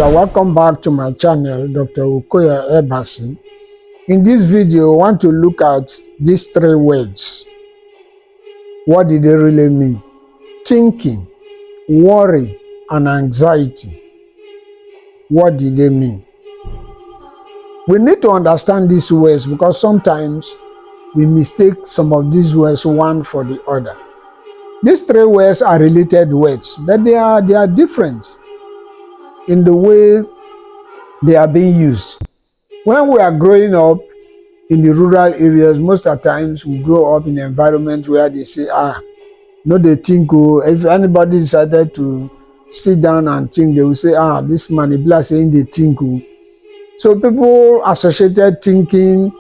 Welcome back to my channel, Dr. Okoya Ebasi. In this video, I want to look at these three words. What did they really mean? Thinking, worry, and anxiety. What did they mean? We need to understand these words because sometimes we mistake some of these words one for the other. These three words are related words, but they are different in the way they are being used. When we are growing up in the rural areas, most of the times we grow up in an environment where they say, no, they think, if anybody decided to sit down and think, they will say, this man is saying they think. So people associated thinking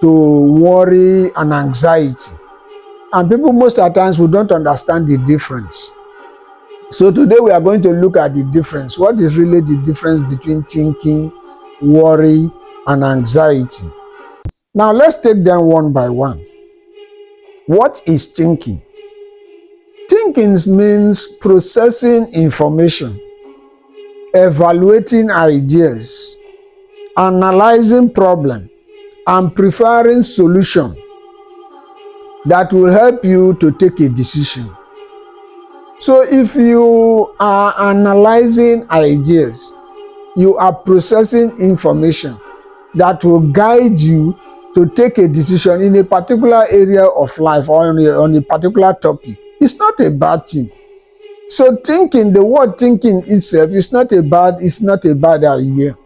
to worry and anxiety. And people most of the times we don't understand the difference. So today we are going to look at the difference. What is really the difference between thinking, worry, and anxiety? Now let's take them one by one. What is thinking? Thinking means processing information, evaluating ideas, analyzing problems, and preferring solutions that will help you to take a decision. So if you are analyzing ideas, you are processing information that will guide you to take a decision in a particular area of life or on a particular topic. It's not a bad thing. So thinking, the word thinking itself is not a bad idea.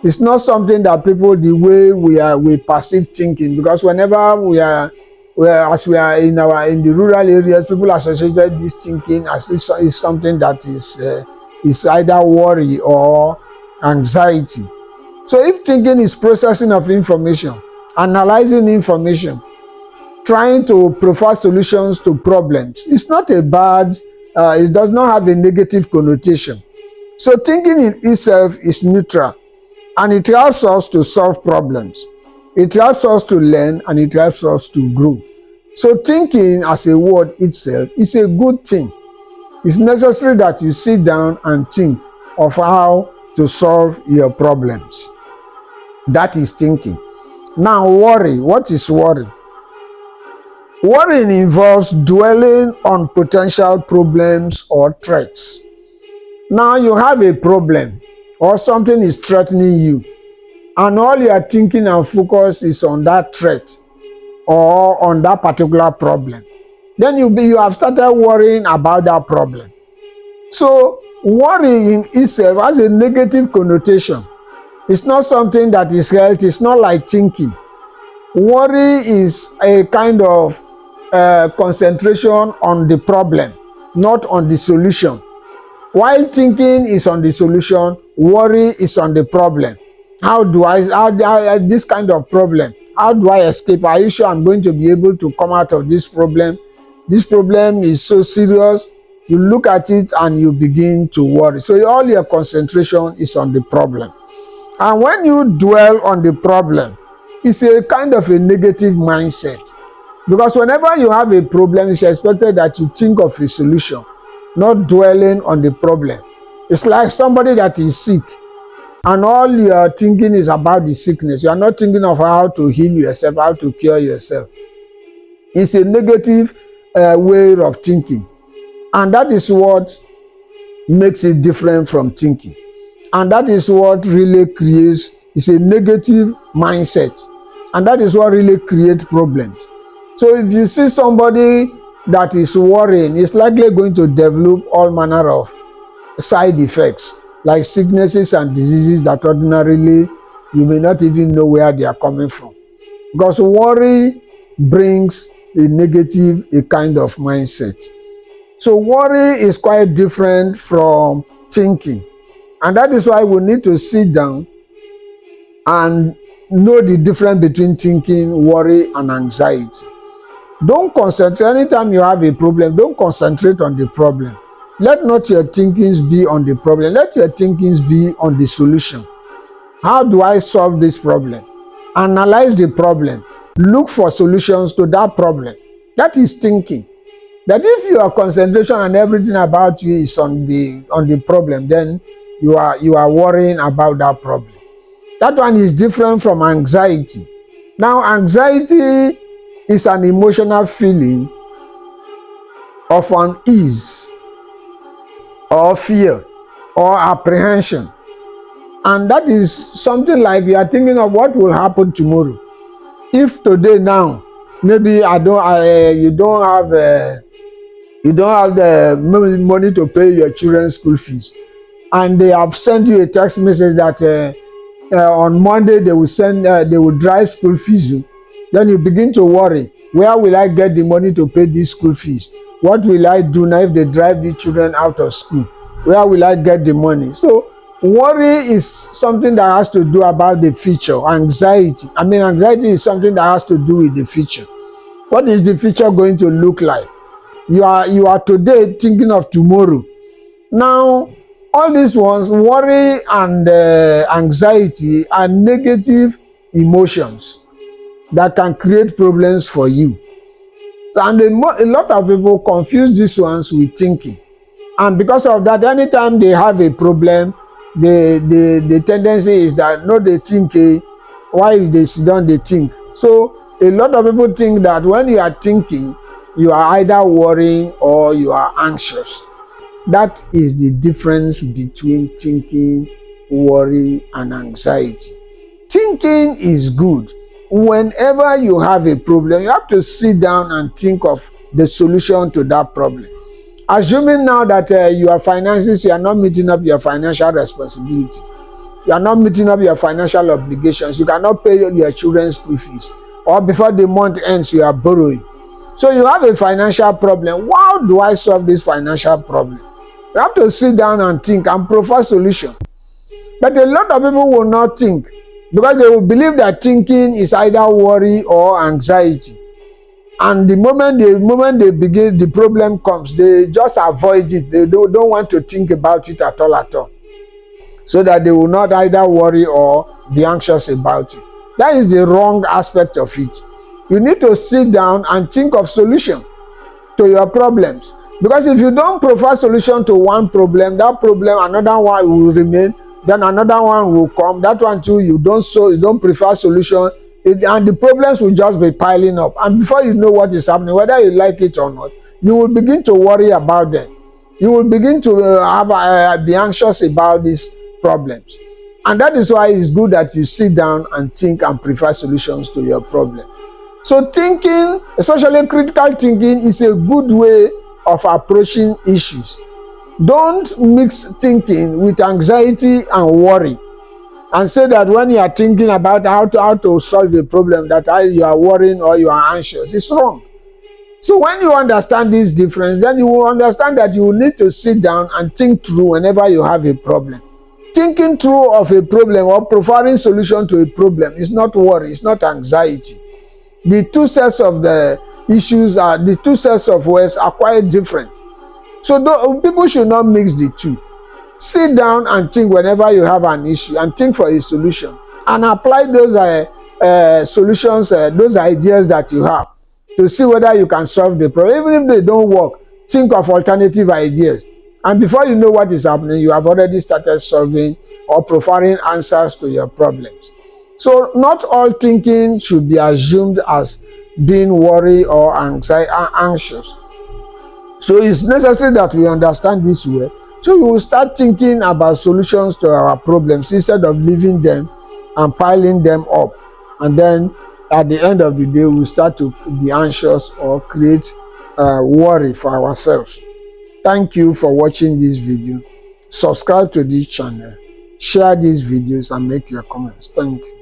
It's not something that people, the way we perceive thinking, because whenever we are in the rural areas, people associated this thinking as this is something that is either worry or anxiety. So if thinking is processing of information, analyzing information, trying to provide solutions to problems, it's not a bad, it does not have a negative connotation. So thinking in itself is neutral, and it helps us to solve problems. It helps us to learn, and it helps us to grow. So thinking as a word itself is a good thing. It's necessary that you sit down and think of how to solve your problems. That is thinking. Now worry. What is worry? Worrying involves dwelling on potential problems or threats. Now you have a problem or something is threatening you, and all you are thinking and focus is on that threat or on that particular problem. Then you have started worrying about that problem. So worry in itself has a negative connotation. It's not something that is healthy. It's not like thinking. Worry is a kind of concentration on the problem, not on the solution. While thinking is on the solution, worry is on the problem. How this kind of problem, how do I escape? Are you sure I'm going to be able to come out of this problem? This problem is so serious. You look at it and you begin to worry. So all your concentration is on the problem. And when you dwell on the problem, it's a kind of a negative mindset. Because whenever you have a problem, it's expected that you think of a solution, not dwelling on the problem. It's like somebody that is sick, and all you are thinking is about the sickness. You are not thinking of how to heal yourself, how to cure yourself. It's a negative way of thinking. And that is what makes it different from thinking. And that is what really creates, it's a negative mindset. And that is what really creates problems. So if you see somebody that is worrying, it's likely going to develop all manner of side effects, like sicknesses and diseases that ordinarily you may not even know where they are coming from. Because worry brings a kind of mindset. So worry is quite different from thinking. And that is why we need to sit down and know the difference between thinking, worry, and anxiety. Don't concentrate. Anytime you have a problem, don't concentrate on the problem. Let not your thinkings be on the problem. Let your thinkings be on the solution. How do I solve this problem? Analyze the problem. Look for solutions to that problem. That is thinking. That if your concentration and everything about you is on the problem, then you are worrying about that problem. That one is different from anxiety. Now, anxiety is an emotional feeling of unease or fear or apprehension. And that is something like you are thinking of what will happen tomorrow. If today now, maybe you don't have the money to pay your children's school fees, and they have sent you a text message that on Monday they will drive school fees. Then you begin to worry, where will I get the money to pay these school fees? What will I do now if they drive the children out of school? Where will I get the money? So worry is something that has to do about the future. Anxiety is something that has to do with the future. What is the future going to look like? You are today thinking of tomorrow. Now, all these ones, worry and anxiety, are negative emotions that can create problems for you. So, and a lot of people confuse these ones with thinking. And because of that, anytime they have a problem, the tendency is that no, they think, why they sit down, they think. So a lot of people think that when you are thinking, you are either worrying or you are anxious. That is the difference between thinking, worry, and anxiety. Thinking is good. Whenever you have a problem, you have to sit down and think of the solution to that problem. Assuming now that your finances, you are not meeting up your financial responsibilities, you are not meeting up your financial obligations, you cannot pay your children's school fees, or before the month ends, you are borrowing. So you have a financial problem. How do I solve this financial problem? You have to sit down and think and provide solution. But a lot of people will not think, because they will believe that thinking is either worry or anxiety. And the moment they begin, the problem comes, they just avoid it. They don't want to think about it at all. So that they will not either worry or be anxious about it. That is the wrong aspect of it. You need to sit down and think of solution to your problems. Because if you don't provide solution to one problem, that problem, another one will remain, then another one will come. That one too, you don't prefer solution, and the problems will just be piling up. And before you know what is happening, whether you like it or not, you will begin to worry about them. You will begin to be anxious about these problems. And that is why it's good that you sit down and think and prefer solutions to your problem. So thinking, especially critical thinking, is a good way of approaching issues. Don't mix thinking with anxiety and worry, and say that when you are thinking about how to solve a problem, that you are worrying or you are anxious. It's wrong. So when you understand this difference, then you will understand that you will need to sit down and think through whenever you have a problem. Thinking through of a problem or providing solution to a problem is not worry, it's not anxiety. The two sets of the two sets of words are quite different. So people should not mix the two. Sit down and think whenever you have an issue, and think for a solution, and apply those solutions, those ideas that you have, to see whether you can solve the problem. Even if they don't work, think of alternative ideas, and before you know what is happening, you have already started solving or providing answers to your problems. So not all thinking should be assumed as being worried or anxious. So it's necessary that we understand this way. So we will start thinking about solutions to our problems instead of leaving them and piling them up. And then at the end of the day, we'll start to be anxious or create worry for ourselves. Thank you for watching this video. Subscribe to this channel, share these videos, and make your comments. Thank you.